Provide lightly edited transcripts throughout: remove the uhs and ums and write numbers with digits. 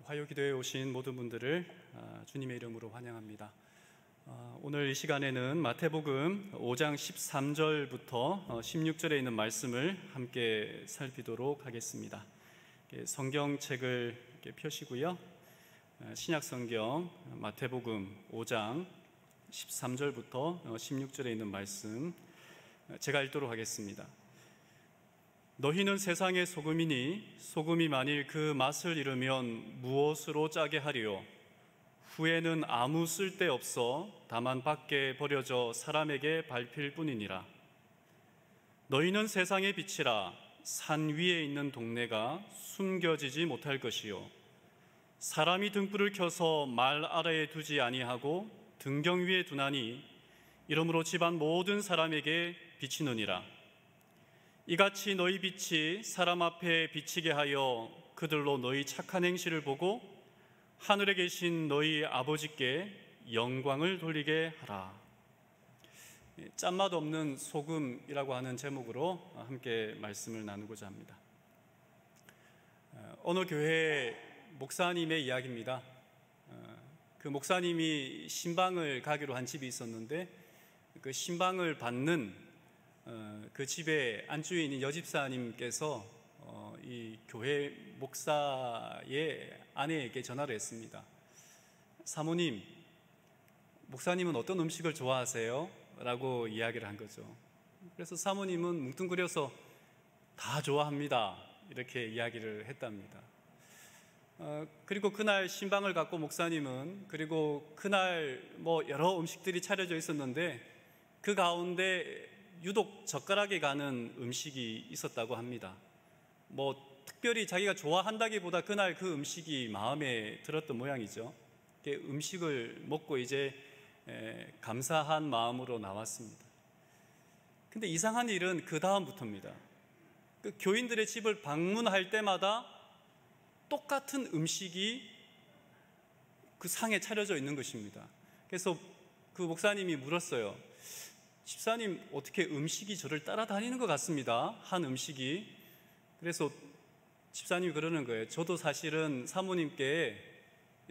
화요기도에 오신 모든 분들을 주님의 이름으로 환영합니다. 오늘 이 시간에는 마태복음 5장 13절부터 16절에 있는 말씀을 함께 살피도록 하겠습니다. 성경책을 펴시고요. 신약성경 마태복음 5장 13절부터 16절에 있는 말씀 제가 읽도록 하겠습니다. 너희는 세상의 소금이니 소금이 만일 그 맛을 잃으면 무엇으로 짜게 하리요? 후에는 아무 쓸데없어 다만 밖에 버려져 사람에게 밟힐 뿐이니라. 너희는 세상의 빛이라. 산 위에 있는 동네가 숨겨지지 못할 것이요 사람이 등불을 켜서 말 아래에 두지 아니하고 등경 위에 두나니 이러므로 집안 모든 사람에게 비치느니라. 이같이 너희 빛이 사람 앞에 비치게 하여 그들로 너희 착한 행실을 보고 하늘에 계신 너희 아버지께 영광을 돌리게 하라. 짠맛 없는 소금이라고 하는 제목으로 함께 말씀을 나누고자 합니다. 어느 교회 목사님의 이야기입니다. 그 목사님이 신방을 가기로 한 집이 있었는데 그 신방을 받는 그 집의 안주인인 여집사님께서 이 교회 목사의 아내에게 전화를 했습니다. 사모님, 목사님은 어떤 음식을 좋아하세요? 라고 이야기를 한 거죠. 그래서 사모님은 뭉뚱그려서 다 좋아합니다, 이렇게 이야기를 했답니다. 그리고 그날 신방을 갖고 목사님은 그리고 그날 여러 음식들이 차려져 있었는데 그 가운데 유독 젓가락에 가는 음식이 있었다고 합니다. 특별히 자기가 좋아한다기보다 그날 그 음식이 마음에 들었던 모양이죠. 음식을 먹고 이제 감사한 마음으로 나왔습니다. 근데 이상한 일은 그 다음부터입니다. 그 교인들의 집을 방문할 때마다 똑같은 음식이 그 상에 차려져 있는 것입니다. 그래서 그 목사님이 물었어요. 집사님, 어떻게 음식이 저를 따라다니는 것 같습니다, 한 음식이. 그래서 집사님이 그러는 거예요. 저도 사실은 사모님께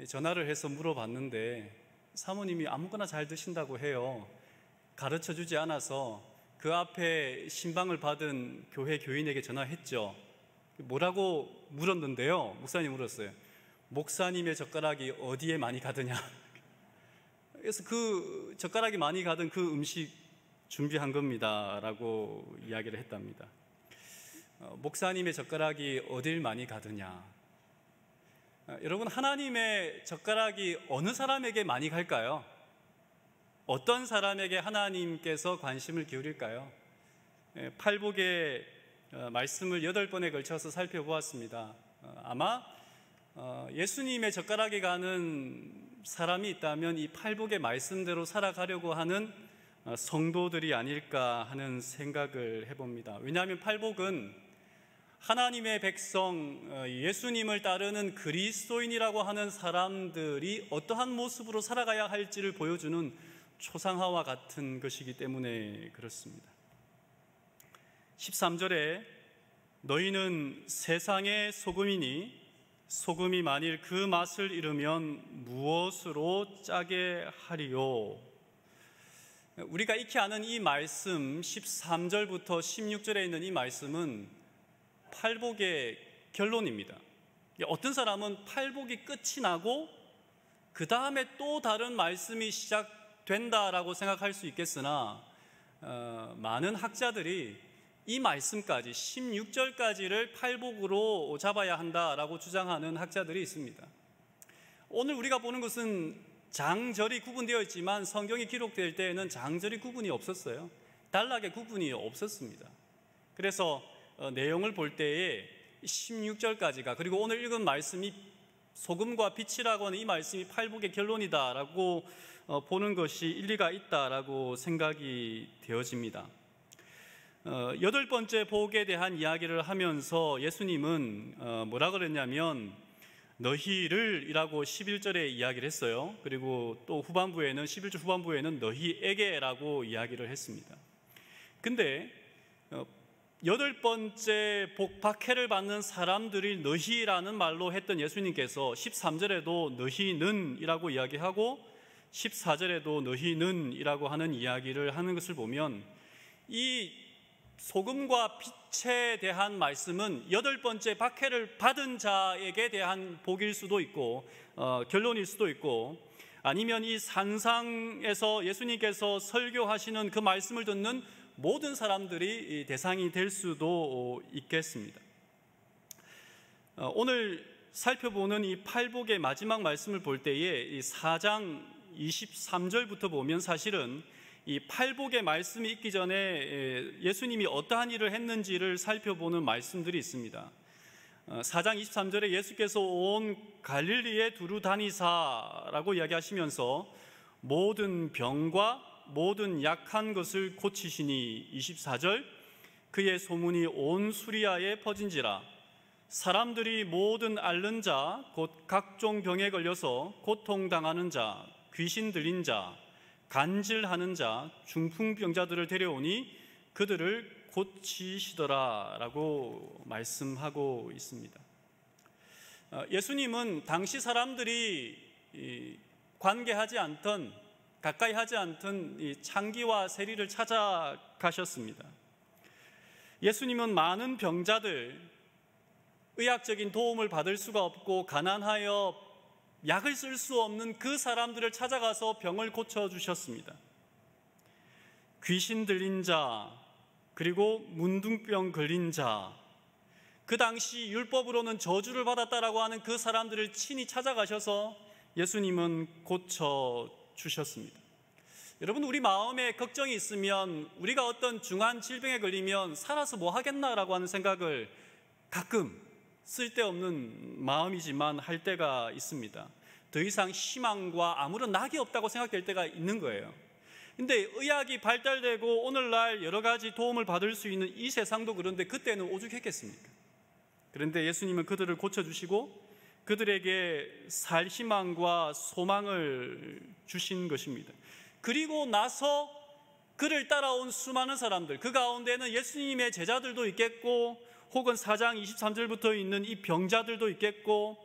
전화를 해서 물어봤는데 사모님이 아무거나 잘 드신다고 해요. 가르쳐주지 않아서 그 앞에 신방을 받은 교회 교인에게 전화했죠. 뭐라고 물었는데요, 목사님 물었어요. 목사님의 젓가락이 어디에 많이 가드냐. 그래서 그 젓가락이 많이 가던 그 음식 준비한 겁니다 라고 이야기를 했답니다. 목사님의 젓가락이 어딜 많이 가드냐. 여러분, 하나님의 젓가락이 어느 사람에게 많이 갈까요? 어떤 사람에게 하나님께서 관심을 기울일까요? 팔복의 말씀을 8번에 걸쳐서 살펴보았습니다. 아마 예수님의 젓가락에 가는 사람이 있다면 이 팔복의 말씀대로 살아가려고 하는 성도들이 아닐까 하는 생각을 해봅니다. 왜냐하면 팔복은 하나님의 백성, 예수님을 따르는 그리스도인이라고 하는 사람들이 어떠한 모습으로 살아가야 할지를 보여주는 초상화와 같은 것이기 때문에 그렇습니다. 13절에 너희는 세상의 소금이니 소금이 만일 그 맛을 잃으면 무엇으로 짜게 하리요? 우리가 익히 아는 이 말씀 13절부터 16절에 있는 이 말씀은 팔복의 결론입니다. 어떤 사람은 팔복이 끝이 나고 그 다음에 또 다른 말씀이 시작된다라고 생각할 수 있겠으나 많은 학자들이 이 말씀까지 16절까지를 팔복으로 잡아야 한다라고 주장하는 학자들이 있습니다. 오늘 우리가 보는 것은 장절이 구분되어 있지만 성경이 기록될 때에는 장절이 구분이 없었어요. 단락의 구분이 없었습니다. 그래서 내용을 볼 때에 16절까지가, 그리고 오늘 읽은 말씀이 소금과 빛이라고 하는 이 말씀이 팔복의 결론이다라고 보는 것이 일리가 있다라고 생각이 되어집니다. 8번째 복에 대한 이야기를 하면서 예수님은 뭐라 그랬냐면 너희를 이라고 11절에 이야기를 했어요. 그리고 또 후반부에는 11절 후반부에는 너희에게 라고 이야기를 했습니다. 근데 8번째 박해를 받는 사람들이 너희라는 말로 했던 예수님께서 13절에도 너희는 이라고 이야기하고 14절에도 너희는 이라고 하는 이야기를 하는 것을 보면 이 소금과 빛에 대한 말씀은 8번째 박해를 받은 자에게 대한 복일 수도 있고 결론일 수도 있고, 아니면 이 산상에서 예수님께서 설교하시는 그 말씀을 듣는 모든 사람들이 대상이 될 수도 있겠습니다. 오늘 살펴보는 이 팔복의 마지막 말씀을 볼 때에 이 4장 23절부터 보면 사실은 이 팔복의 말씀이 있기 전에 예수님이 어떠한 일을 했는지를 살펴보는 말씀들이 있습니다. 4장 23절에 예수께서 온 갈릴리에 두루 다니사라고 이야기하시면서 모든 병과 모든 약한 것을 고치시니, 24절 그의 소문이 온 수리아에 퍼진지라 사람들이 모든 앓는 자 곧 각종 병에 걸려서 고통당하는 자, 귀신 들린 자, 간질하는 자, 중풍병자들을 데려오니 그들을 고치시더라 라고 말씀하고 있습니다. 예수님은 당시 사람들이 관계하지 않던, 가까이 하지 않던 이 창기와 세리를 찾아가셨습니다. 예수님은 많은 병자들, 의학적인 도움을 받을 수가 없고 가난하여 약을 쓸 수 없는 그 사람들을 찾아가서 병을 고쳐주셨습니다. 귀신 들린 자, 그리고 문둥병 걸린 자, 그 당시 율법으로는 저주를 받았다라고 하는 그 사람들을 친히 찾아가셔서 예수님은 고쳐주셨습니다. 여러분, 우리 마음에 걱정이 있으면, 우리가 어떤 중한 질병에 걸리면 살아서 뭐 하겠나라고 하는 생각을 가끔 쓸데없는 마음이지만 할 때가 있습니다. 더 이상 희망과 아무런 낙이 없다고 생각될 때가 있는 거예요. 근데 의학이 발달되고 오늘날 여러 가지 도움을 받을 수 있는 이 세상도 그런데 그때는 오죽했겠습니까? 그런데 예수님은 그들을 고쳐주시고 그들에게 살 희망과 소망을 주신 것입니다. 그리고 나서 그를 따라온 수많은 사람들, 그 가운데는 예수님의 제자들도 있겠고 혹은 4장 23절부터 있는 이 병자들도 있겠고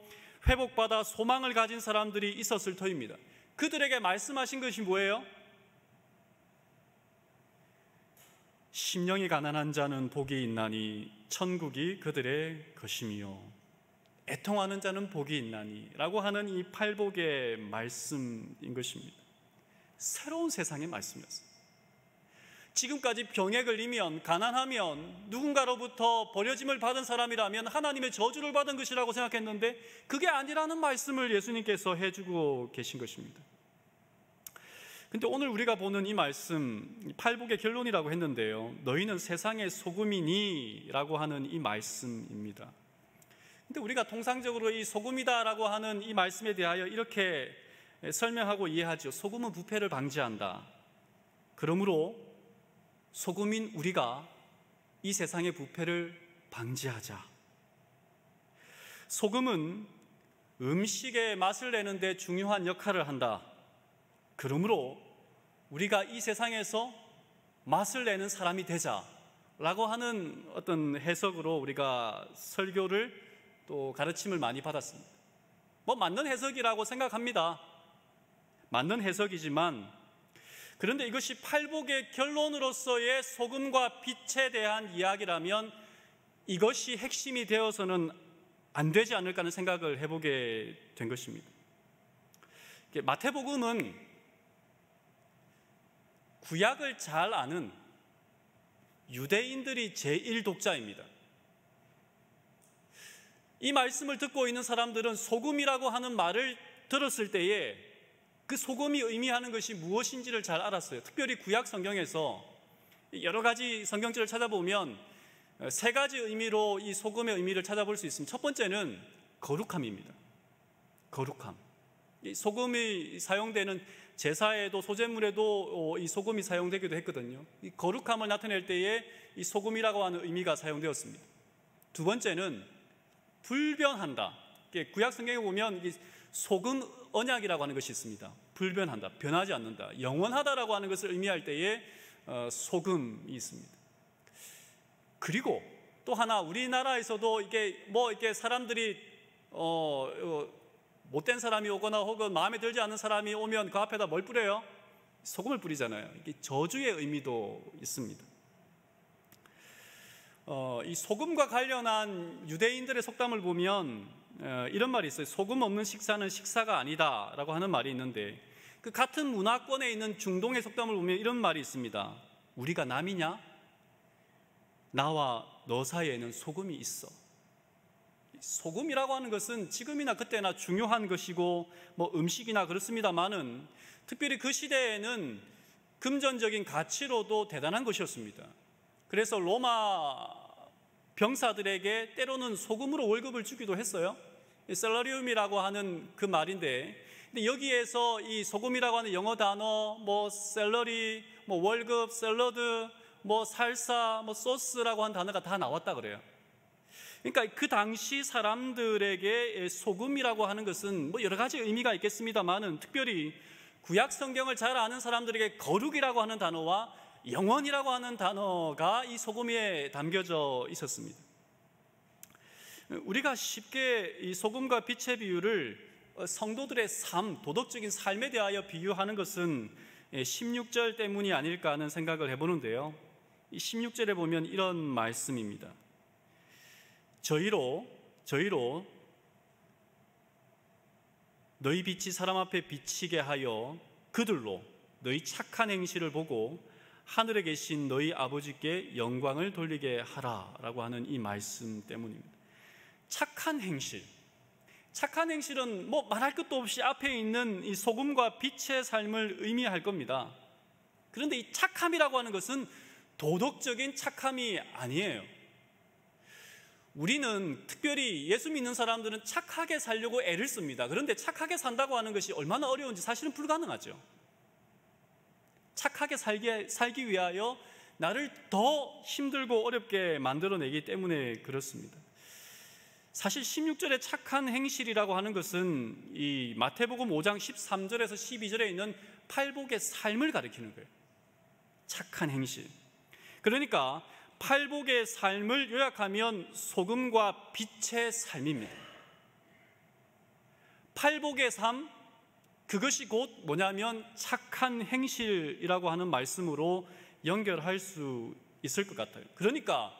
회복받아 소망을 가진 사람들이 있었을 터입니다. 그들에게 말씀하신 것이 뭐예요? 심령이 가난한 자는 복이 있나니 천국이 그들의 것이며 애통하는 자는 복이 있나니 라고 하는 이 팔복의 말씀인 것입니다. 새로운 세상의 말씀이었습니다. 지금까지 병에 걸리면, 가난하면, 누군가로부터 버려짐을 받은 사람이라면 하나님의 저주를 받은 것이라고 생각했는데 그게 아니라는 말씀을 예수님께서 해주고 계신 것입니다. 근데 오늘 우리가 보는 이 말씀, 팔복의 결론이라고 했는데요, 너희는 세상의 소금이니 라고 하는 이 말씀입니다. 근데 우리가 통상적으로 이 소금이다라고 하는 이 말씀에 대하여 이렇게 설명하고 이해하죠. 소금은 부패를 방지한다. 그러므로 소금인 우리가 이 세상의 부패를 방지하자. 소금은 음식의 맛을 내는데 중요한 역할을 한다. 그러므로 우리가 이 세상에서 맛을 내는 사람이 되자라고 하는 어떤 해석으로 우리가 설교를 또 가르침을 많이 받았습니다. 뭐 맞는 해석이라고 생각합니다. 맞는 해석이지만, 그런데 이것이 팔복의 결론으로서의 소금과 빛에 대한 이야기라면 이것이 핵심이 되어서는 안 되지 않을까 하는 생각을 해보게 된 것입니다. 마태복음은 구약을 잘 아는 유대인들이 제1독자입니다. 이 말씀을 듣고 있는 사람들은 소금이라고 하는 말을 들었을 때에 그 소금이 의미하는 것이 무엇인지를 잘 알았어요. 특별히 구약 성경에서 여러 가지 성경책을 찾아보면 세 가지 의미로 이 소금의 의미를 찾아볼 수 있습니다. 첫 번째는 거룩함입니다. 거룩함. 이 소금이 사용되는 제사에도 소제물에도 이 소금이 사용되기도 했거든요. 이 거룩함을 나타낼 때에 이 소금이라고 하는 의미가 사용되었습니다. 두 번째는 불변한다. 구약 성경에 보면 소금 언약이라고 하는 것이 있습니다. 불변한다, 변하지 않는다, 영원하다라고 하는 것을 의미할 때에 소금이 있습니다. 그리고 또 하나, 우리나라에서도 이게 사람들이 못된 사람이 오거나 혹은 마음에 들지 않는 사람이 오면 그 앞에다 뭘 뿌려요? 소금을 뿌리잖아요. 이게 저주의 의미도 있습니다. 이 소금과 관련한 유대인들의 속담을 보면 이런 말이 있어요. 소금 없는 식사는 식사가 아니다 라고 하는 말이 있는데, 그 같은 문화권에 있는 중동의 속담을 보면 이런 말이 있습니다. 우리가 남이냐? 나와 너 사이에는 소금이 있어. 소금이라고 하는 것은 지금이나 그때나 중요한 것이고 음식이나 그렇습니다만은, 특별히 그 시대에는 금전적인 가치로도 대단한 것이었습니다. 그래서 로마 병사들에게 때로는 소금으로 월급을 주기도 했어요. 셀러리움이라고 하는 그 말인데, 근데 여기에서 이 소금이라고 하는 영어 단어, 셀러리, 월급, 샐러드, 살사, 소스라고 하는 단어가 다 나왔다 그래요. 그러니까 그 당시 사람들에게 소금이라고 하는 것은 여러 가지 의미가 있겠습니다만은, 특별히 구약 성경을 잘 아는 사람들에게 거룩이라고 하는 단어와 영원이라고 하는 단어가 이 소금에 담겨져 있었습니다. 우리가 쉽게 이 소금과 빛의 비유를 성도들의 삶, 도덕적인 삶에 대하여 비유하는 것은 16절 때문이 아닐까 하는 생각을 해보는데요. 이 16절에 보면 이런 말씀입니다. 저희로 너희 빛이 사람 앞에 비치게 하여 그들로 너희 착한 행실을 보고 하늘에 계신 너희 아버지께 영광을 돌리게 하라라고 하는 이 말씀 때문입니다. 착한 행실. 착한 행실은 말할 것도 없이 앞에 있는 이 소금과 빛의 삶을 의미할 겁니다. 그런데 이 착함이라고 하는 것은 도덕적인 착함이 아니에요. 우리는, 특별히 예수 믿는 사람들은 착하게 살려고 애를 씁니다. 그런데 착하게 산다고 하는 것이 얼마나 어려운지 사실은 불가능하죠. 착하게 살기 위하여 나를 더 힘들고 어렵게 만들어내기 때문에 그렇습니다. 사실 16절의 착한 행실이라고 하는 것은 이 마태복음 5장 13절에서 12절에 있는 팔복의 삶을 가리키는 거예요. 착한 행실. 그러니까 팔복의 삶을 요약하면 소금과 빛의 삶입니다. 팔복의 삶, 그것이 곧 뭐냐면 착한 행실이라고 하는 말씀으로 연결할 수 있을 것 같아요. 그러니까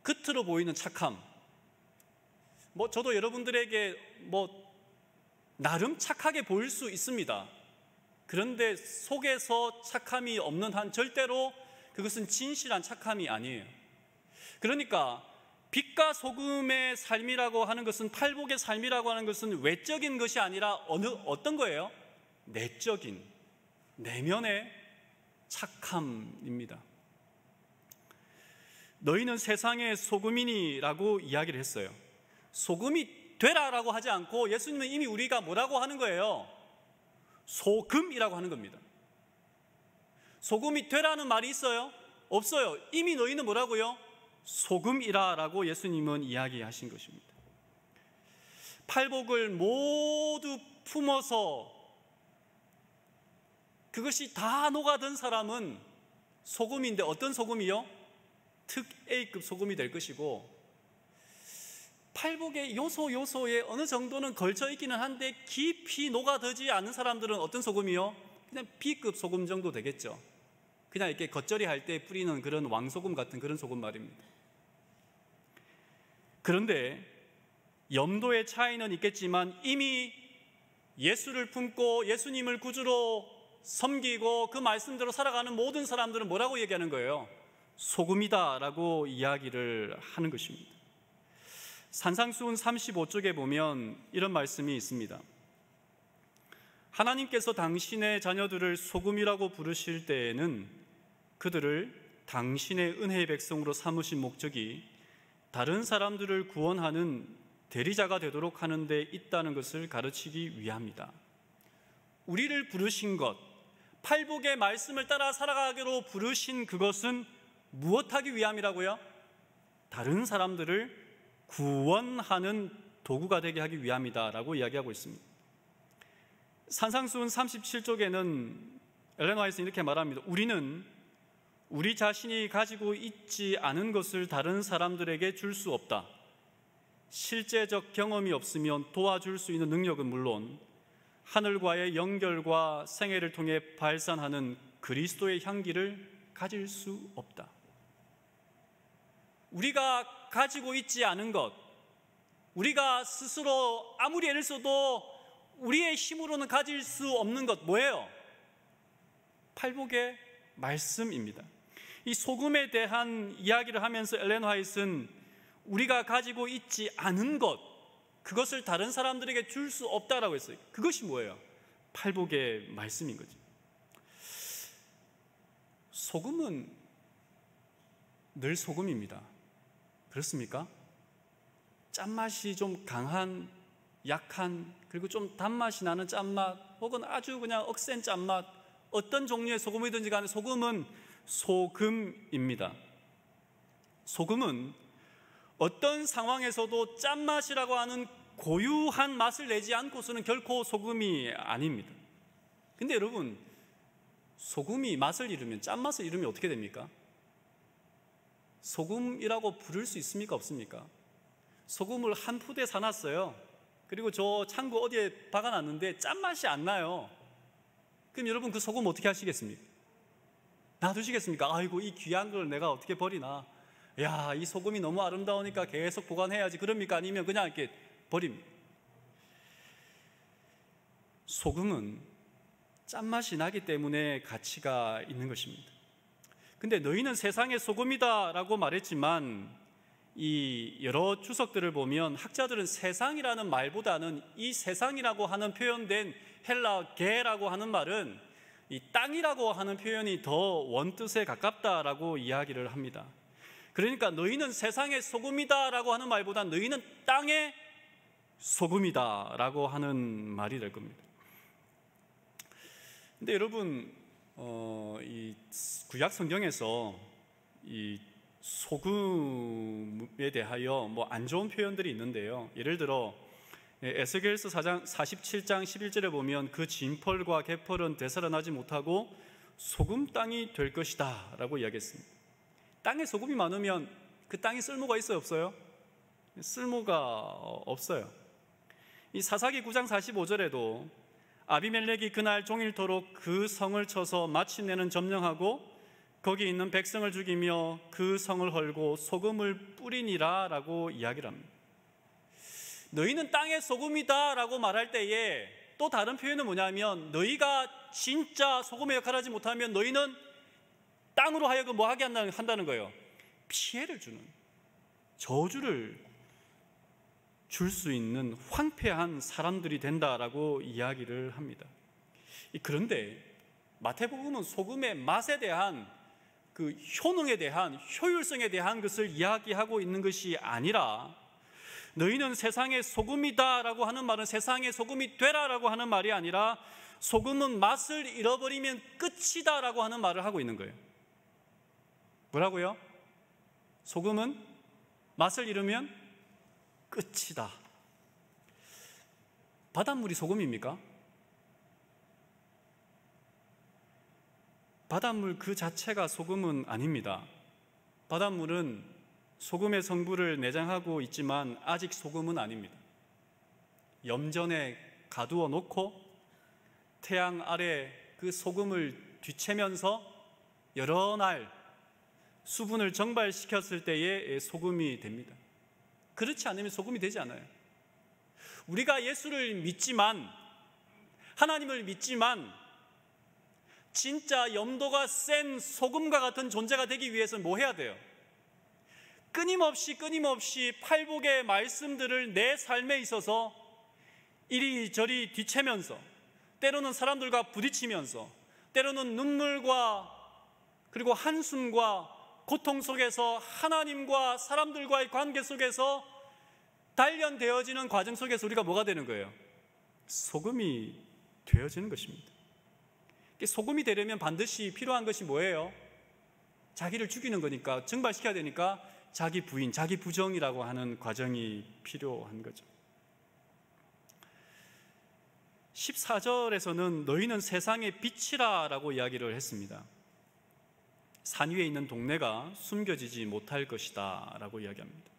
겉으로 보이는 착함, 저도 여러분들에게 나름 착하게 보일 수 있습니다. 그런데 속에서 착함이 없는 한 절대로 그것은 진실한 착함이 아니에요. 그러니까 빛과 소금의 삶이라고 하는 것은, 팔복의 삶이라고 하는 것은 외적인 것이 아니라 어떤 거예요? 내적인, 내면의 착함입니다. 너희는 세상의 소금이니라고 이야기를 했어요. 소금이 되라라고 하지 않고 예수님은 이미 우리가 뭐라고 하는 거예요? 소금이라고 하는 겁니다. 소금이 되라는 말이 있어요? 없어요. 이미 너희는 뭐라고요? 소금이라라고 예수님은 이야기하신 것입니다. 팔복을 모두 품어서 그것이 다 녹아든 사람은 소금인데, 어떤 소금이요? 특 A급 소금이 될 것이고, 팔복의 요소에 어느 정도는 걸쳐 있기는 한데 깊이 녹아들지 않은 사람들은 어떤 소금이요? 그냥 B급 소금 정도 되겠죠. 그냥 이렇게 겉절이 할 때 뿌리는 그런 왕소금 같은 그런 소금 말입니다. 그런데 염도의 차이는 있겠지만 이미 예수를 품고 예수님을 구주로 섬기고 그 말씀대로 살아가는 모든 사람들은 뭐라고 얘기하는 거예요? 소금이다라고 이야기를 하는 것입니다. 산상수훈 35쪽에 보면 이런 말씀이 있습니다. 하나님께서 당신의 자녀들을 소금이라고 부르실 때에는 그들을 당신의 은혜의 백성으로 삼으신 목적이 다른 사람들을 구원하는 대리자가 되도록 하는 데 있다는 것을 가르치기 위함이다. 우리를 부르신 것, 팔복의 말씀을 따라 살아가기로 부르신 그것은 무엇하기 위함이라고요? 다른 사람들을 구원하는 도구가 되게 하기 위함이다라고 이야기하고 있습니다. 산상수훈 37쪽에는 엘렌 화이트는 이렇게 말합니다. 우리는 우리 자신이 가지고 있지 않은 것을 다른 사람들에게 줄 수 없다. 실제적 경험이 없으면 도와줄 수 있는 능력은 물론 하늘과의 연결과 생애를 통해 발산하는 그리스도의 향기를 가질 수 없다. 우리가 가지고 있지 않은 것, 우리가 스스로 아무리 애를 써도 우리의 힘으로는 가질 수 없는 것, 뭐예요? 팔복의 말씀입니다. 이 소금에 대한 이야기를 하면서 엘렌 화이트는 우리가 가지고 있지 않은 것, 그것을 다른 사람들에게 줄 수 없다라고 했어요. 그것이 뭐예요? 팔복의 말씀인 거죠. 소금은 늘 소금입니다. 그렇습니까? 짠맛이 좀 강한, 약한, 그리고 좀 단맛이 나는 짠맛, 혹은 아주 그냥 억센 짠맛, 어떤 종류의 소금이든지 간에 소금은 소금입니다. 소금은 어떤 상황에서도 짠맛이라고 하는 고유한 맛을 내지 않고서는 결코 소금이 아닙니다. 근데 여러분, 소금이 맛을 잃으면, 짠맛을 잃으면 어떻게 됩니까? 소금이라고 부를 수 있습니까? 없습니까? 소금을 한 푸대 사놨어요. 그리고 저 창고 어디에 박아놨는데 짠맛이 안 나요. 그럼 여러분 그 소금 어떻게 하시겠습니까? 놔두시겠습니까? 아이고, 이 귀한 걸 내가 어떻게 버리나. 야, 이 소금이 너무 아름다우니까 계속 보관해야지. 그럽니까? 아니면 그냥 이렇게 버립니까? 소금은 짠맛이 나기 때문에 가치가 있는 것입니다. 근데 너희는 세상의 소금이다 라고 말했지만 이 여러 주석들을 보면 학자들은 세상이라는 말보다는 이 세상이라고 하는 표현된 헬라 게라고 하는 말은 이 땅이라고 하는 표현이 더 원뜻에 가깝다라고 이야기를 합니다. 그러니까 너희는 세상의 소금이다라고 하는 말보다 너희는 땅의 소금이다라고 하는 말이 될 겁니다. 근데 여러분, 이 구약 성경에서 이 소금에 대하여 뭐 안 좋은 표현들이 있는데요. 예를 들어 에스겔서 47장 11절에 보면 그 진펄과 개펄은 되살아나지 못하고 소금 땅이 될 것이다 라고 이야기했습니다. 땅에 소금이 많으면 그 땅에 쓸모가 있어요, 없어요? 쓸모가 없어요. 이 사사기 9장 45절에도 아비멜렉이 그날 종일토록 그 성을 쳐서 마침내는 점령하고 거기 있는 백성을 죽이며 그 성을 헐고 소금을 뿌리니라 라고 이야기를 합니다. 너희는 땅의 소금이다 라고 말할 때에 또 다른 표현은 뭐냐면 너희가 진짜 소금의 역할을 하지 못하면 너희는 땅으로 하여금 뭐 하게 한다는 거예요. 피해를 주는, 저주를 줄 수 있는 황폐한 사람들이 된다라고 이야기를 합니다. 그런데 마태복음은 소금의 맛에 대한 그 효능에 대한, 효율성에 대한 것을 이야기하고 있는 것이 아니라 너희는 세상의 소금이다 라고 하는 말은 세상의 소금이 되라 라고 하는 말이 아니라 소금은 맛을 잃어버리면 끝이다 라고 하는 말을 하고 있는 거예요. 뭐라고요? 소금은 맛을 잃으면 끝이다. 바닷물이 소금입니까? 바닷물 그 자체가 소금은 아닙니다. 바닷물은 소금의 성분을 내장하고 있지만 아직 소금은 아닙니다. 염전에 가두어 놓고 태양 아래 그 소금을 뒤채면서 여러 날 수분을 정발시켰을 때에 소금이 됩니다. 그렇지 않으면 소금이 되지 않아요. 우리가 예수를 믿지만, 하나님을 믿지만 진짜 염도가 센 소금과 같은 존재가 되기 위해서는 뭐 해야 돼요? 끊임없이 팔복의 말씀들을 내 삶에 있어서 이리저리 뒤채면서, 때로는 사람들과 부딪히면서, 때로는 눈물과 그리고 한숨과 고통 속에서 하나님과 사람들과의 관계 속에서 단련되어지는 과정 속에서 우리가 뭐가 되는 거예요? 소금이 되어지는 것입니다. 소금이 되려면 반드시 필요한 것이 뭐예요? 자기를 죽이는 거니까, 증발시켜야 되니까 자기 부인, 자기 부정이라고 하는 과정이 필요한 거죠. 14절에서는 너희는 세상의 빛이라 라고 이야기를 했습니다. 산 위에 있는 동네가 숨겨지지 못할 것이다 라고 이야기합니다.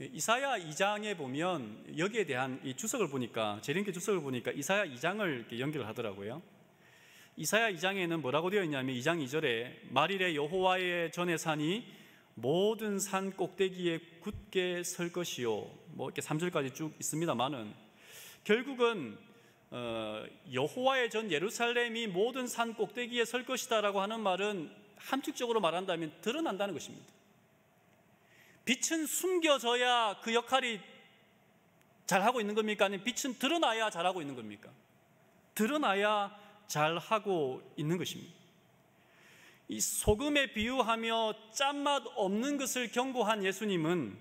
이사야 2장에 보면 여기에 대한 이 주석을 보니까, 재림기 주석을 보니까 이사야 2장을 이렇게 연결을 하더라고요. 이사야 2장에는 뭐라고 되어 있냐면 2장 2절에 말일에 여호와의 전의 산이 모든 산 꼭대기에 굳게 설 것이요, 뭐 이렇게 3절까지 쭉 있습니다만은 결국은 여호와의 전 예루살렘이 모든 산 꼭대기에 설 것이다라고 하는 말은 함축적으로 말한다면 드러난다는 것입니다. 빛은 숨겨져야 그 역할이 잘하고 있는 겁니까? 아니면 빛은 드러나야 잘하고 있는 겁니까? 드러나야 잘하고 있는 것입니다. 이 소금에 비유하며 짠맛 없는 것을 경고한 예수님은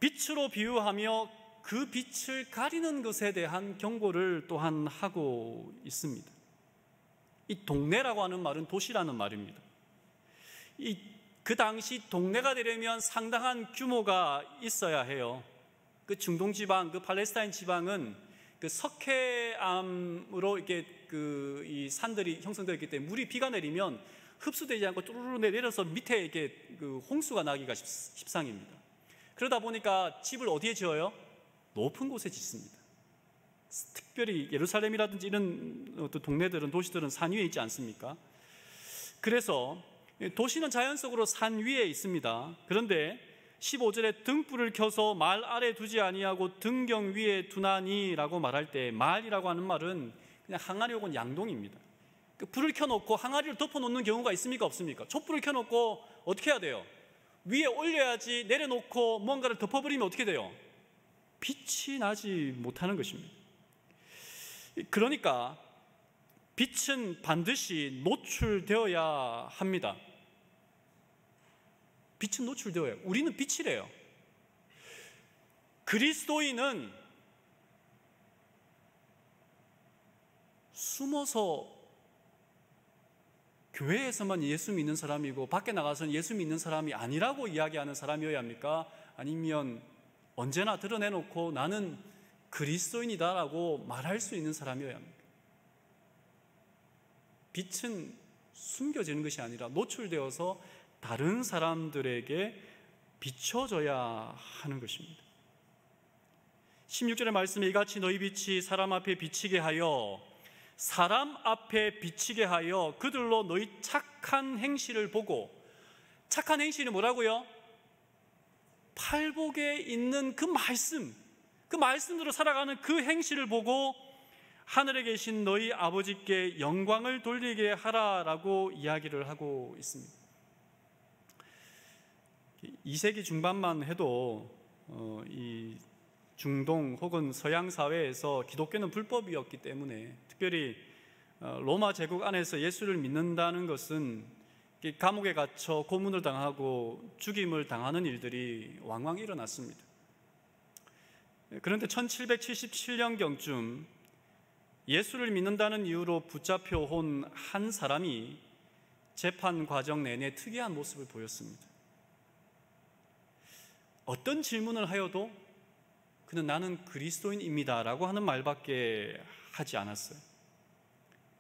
빛으로 비유하며 그 빛을 가리는 것에 대한 경고를 또한 하고 있습니다. 이 동네라고 하는 말은 도시라는 말입니다. 그 당시 동네가 되려면 상당한 규모가 있어야 해요. 그 중동 지방, 그 팔레스타인 지방은 그 석회암으로 이렇게 이 산들이 형성되었기 때문에 물이 비가 내리면 흡수되지 않고 뚜루루 내려서 밑에 이렇게 그 홍수가 나기가 십상입니다. 그러다 보니까 집을 어디에 지어요? 높은 곳에 짓습니다. 특별히 예루살렘이라든지 이런 동네들은, 도시들은 산 위에 있지 않습니까? 그래서 도시는 자연적으로 산 위에 있습니다. 그런데 15절에 등불을 켜서 말 아래 두지 아니하고 등경 위에 두나니라고 말할 때, 말이라고 하는 말은 그냥 항아리 혹은 양동입니다. 불을 켜놓고 항아리를 덮어놓는 경우가 있습니까? 없습니까? 촛불을 켜놓고 어떻게 해야 돼요? 위에 올려야지. 내려놓고 뭔가를 덮어버리면 어떻게 돼요? 빛이 나지 못하는 것입니다. 그러니까 빛은 반드시 노출되어야 합니다. 빛은 노출되어야 해요. 우리는 빛이래요. 그리스도인은 숨어서 교회에서만 예수 믿는 사람이고 밖에 나가서는 예수 믿는 사람이 아니라고 이야기하는 사람이어야 합니까? 아니면 언제나 드러내놓고 나는 그리스도인이다라고 말할 수 있는 사람이어야 합니까? 빛은 숨겨지는 것이 아니라 노출되어서 다른 사람들에게 비춰져야 하는 것입니다. 16절의 말씀에 이같이 너희 빛이 사람 앞에 비치게 하여, 사람 앞에 비치게 하여 그들로 너희 착한 행실을 보고. 착한 행실이 뭐라고요? 팔복에 있는 그 말씀대로 살아가는 그 행실을 보고 하늘에 계신 너희 아버지께 영광을 돌리게 하라라고 이야기를 하고 있습니다. 2세기 중반만 해도 이 중동 혹은 서양 사회에서 기독교는 불법이었기 때문에, 특별히 로마 제국 안에서 예수를 믿는다는 것은 감옥에 갇혀 고문을 당하고 죽임을 당하는 일들이 왕왕 일어났습니다. 그런데 1777년경쯤 예수를 믿는다는 이유로 붙잡혀 온 한 사람이 재판 과정 내내 특이한 모습을 보였습니다. 어떤 질문을 하여도 그는 나는 그리스도인입니다 라고 하는 말밖에 하지 않았어요.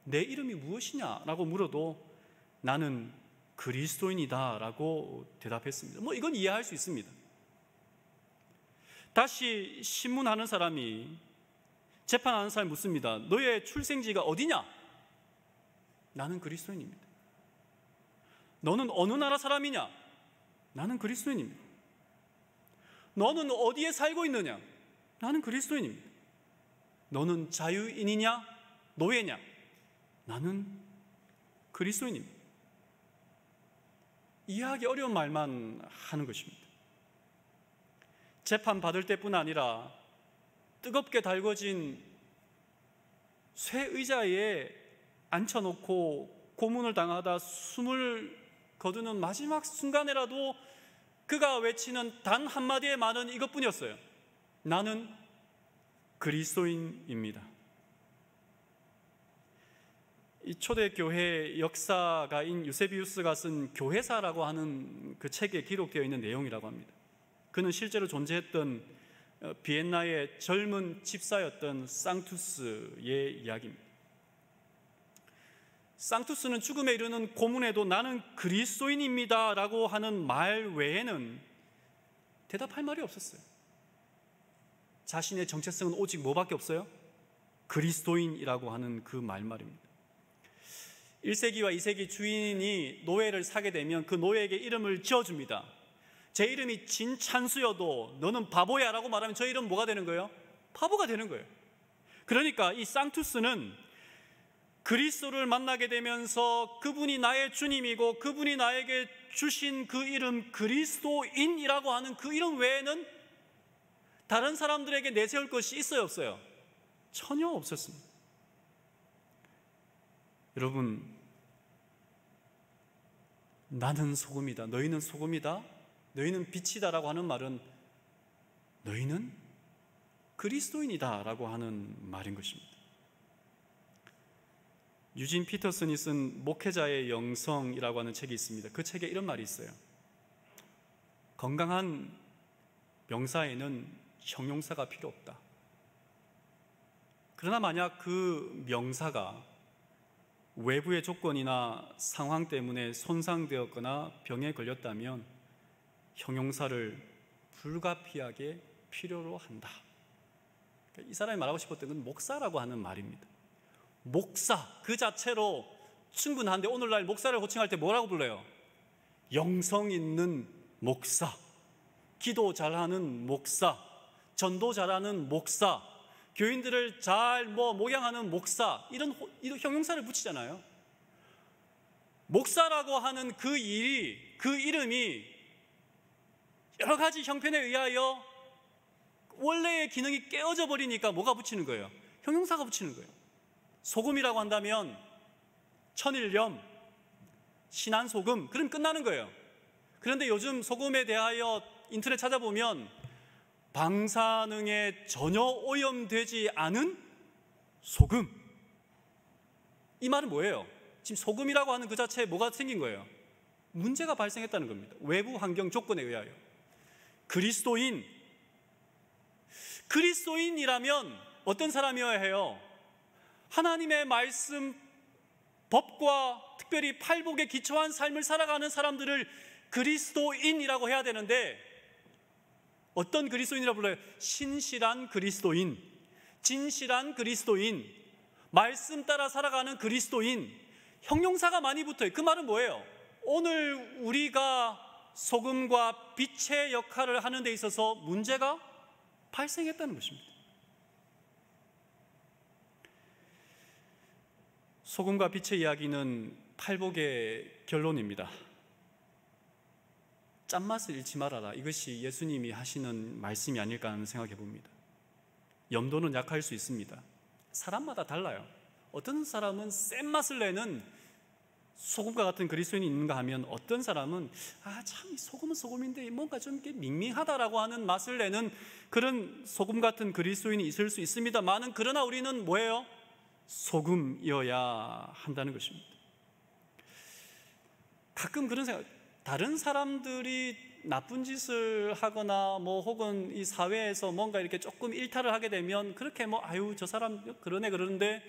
내 이름이 무엇이냐 라고 물어도 나는 그리스도인이다 라고 대답했습니다. 이건 이해할 수 있습니다. 다시 신문하는 사람이, 재판하는 사람이 묻습니다. 너의 출생지가 어디냐? 나는 그리스도인입니다. 너는 어느 나라 사람이냐? 나는 그리스도인입니다. 너는 어디에 살고 있느냐? 나는 그리스도인입니다. 너는 자유인이냐? 노예냐? 나는 그리스도인입니다. 이해하기 어려운 말만 하는 것입니다. 재판 받을 때뿐 아니라 뜨겁게 달궈진 쇠 의자에 앉혀놓고 고문을 당하다 숨을 거두는 마지막 순간에라도 그가 외치는 단 한마디의 말은 이것뿐이었어요. 나는 그리스도인입니다. 이 초대교회 역사가인 유세비우스가 쓴 교회사라고 하는 그 책에 기록되어 있는 내용이라고 합니다. 그는 실제로 존재했던 비엔나의 젊은 집사였던 쌍투스의 이야기입니다. 상투스는 죽음에 이르는 고문에도 나는 그리스도인입니다 라고 하는 말 외에는 대답할 말이 없었어요. 자신의 정체성은 오직 뭐밖에 없어요? 그리스도인이라고 하는 그 말입니다. 1세기와 2세기 주인이 노예를 사게 되면 그 노예에게 이름을 지어줍니다. 제 이름이 진찬수여도 너는 바보야 라고 말하면 저 이름은 뭐가 되는 거예요? 바보가 되는 거예요. 그러니까 이 상투스는 그리스도를 만나게 되면서 그분이 나의 주님이고 그분이 나에게 주신 그 이름 그리스도인이라고 하는 그 이름 외에는 다른 사람들에게 내세울 것이 있어요, 없어요? 전혀 없었습니다. 여러분, 나는 소금이다, 너희는 소금이다, 너희는 빛이다라고 하는 말은 너희는 그리스도인이다 라고 하는 말인 것입니다. 유진 피터슨이 쓴 목회자의 영성이라고 하는 책이 있습니다. 그 책에 이런 말이 있어요. 건강한 명사에는 형용사가 필요 없다. 그러나 만약 그 명사가 외부의 조건이나 상황 때문에 손상되었거나 병에 걸렸다면 형용사를 불가피하게 필요로 한다. 이 사람이 말하고 싶었던 건 목사라고 하는 말입니다. 목사 그 자체로 충분한데 오늘날 목사를 호칭할 때 뭐라고 불러요? 영성 있는 목사, 기도 잘하는 목사, 전도 잘하는 목사, 교인들을 잘 목양하는 목사, 이런 형용사를 붙이잖아요. 목사라고 하는 그 일이, 그 이름이 여러 가지 형편에 의하여 원래의 기능이 깨어져 버리니까 뭐가 붙이는 거예요? 형용사가 붙이는 거예요. 소금이라고 한다면 천일염, 신한소금, 그럼 끝나는 거예요. 그런데 요즘 소금에 대하여 인터넷 찾아보면 방사능에 전혀 오염되지 않은 소금, 이 말은 뭐예요? 지금 소금이라고 하는 그 자체에 뭐가 생긴 거예요? 문제가 발생했다는 겁니다. 외부 환경 조건에 의하여. 그리스도인이라면 어떤 사람이어야 해요? 하나님의 말씀, 법과 특별히 팔복에 기초한 삶을 살아가는 사람들을 그리스도인이라고 해야 되는데 어떤 그리스도인이라고 불러요? 신실한 그리스도인, 진실한 그리스도인, 말씀 따라 살아가는 그리스도인, 형용사가 많이 붙어요. 그 말은 뭐예요? 오늘 우리가 소금과 빛의 역할을 하는 데 있어서 문제가 발생했다는 것입니다. 소금과 빛의 이야기는 팔복의 결론입니다. 짠맛을 잃지 말아라. 이것이 예수님이 하시는 말씀이 아닐까 하는 생각해 봅니다. 염도는 약할 수 있습니다. 사람마다 달라요. 어떤 사람은 센 맛을 내는 소금과 같은 그리스도인이 있는가 하면 어떤 사람은 참 소금은 소금인데 뭔가 좀 이렇게 밍밍하다라고 하는 맛을 내는 그런 소금 같은 그리스도인이 있을 수 있습니다만은 그러나 우리는 뭐예요? 소금이어야 한다는 것입니다. 가끔 그런 생각, 다른 사람들이 나쁜 짓을 하거나 혹은 이 사회에서 뭔가 이렇게 조금 일탈을 하게 되면 그렇게 저 사람 그러네 그러는데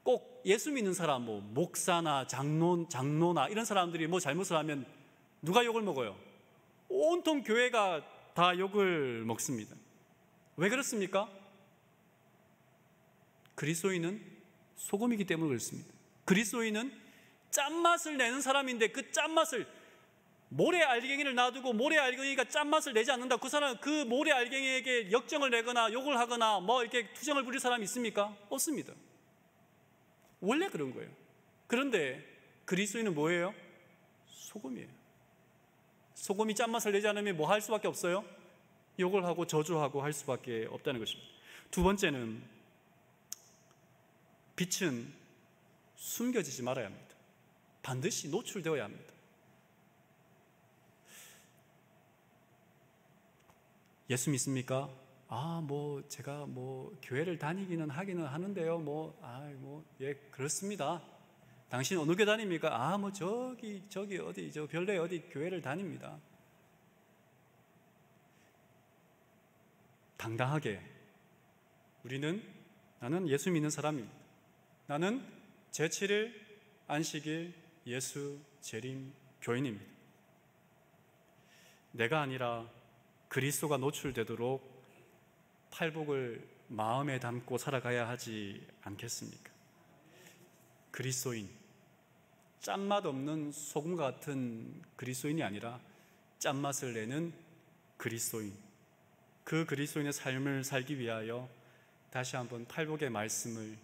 꼭 예수 믿는 사람, 목사나 장로나 이런 사람들이 잘못을 하면 누가 욕을 먹어요? 온통 교회가 다 욕을 먹습니다. 왜 그렇습니까? 그리스도인은 소금이기 때문에 그렇습니다. 그리스도인은 짠맛을 내는 사람인데 그 짠맛을 모래 알갱이를 놔두고 모래 알갱이가 짠맛을 내지 않는다. 그 사람 그 모래 알갱이에게 역정을 내거나 욕을 하거나 이렇게 투정을 부릴 사람이 있습니까? 없습니다. 원래 그런 거예요. 그런데 그리스도인은 뭐예요? 소금이에요. 소금이 짠맛을 내지 않으면 뭐 할 수밖에 없어요? 욕을 하고 저주하고 할 수밖에 없다는 것입니다. 두 번째는 빛은 숨겨지지 말아야 합니다. 반드시 노출되어야 합니다. 예수 믿습니까? 제가 교회를 다니기는 하기는 하는데요. 예, 그렇습니다. 당신 어느 교회 다닙니까? 저기 어디, 별내 어디 교회를 다닙니다. 당당하게 나는 예수 믿는 사람입니다. 나는 제7일 안식일, 예수, 재림, 교인입니다. 내가 아니라 그리스도가 노출되도록 팔복을 마음에 담고 살아가야 하지 않겠습니까? 그리스도인, 짠맛 없는 소금 같은 그리스도인이 아니라 짠맛을 내는 그리스도인, 그 그리스도인의 삶을 살기 위하여 다시 한번 팔복의 말씀을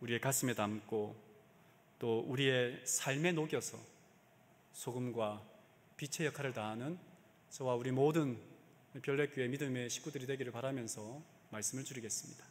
우리의 가슴에 담고 또 우리의 삶에 녹여서 소금과 빛의 역할을 다하는 저와 우리 모든 별내교회 믿음의 식구들이 되기를 바라면서 말씀을 줄이겠습니다.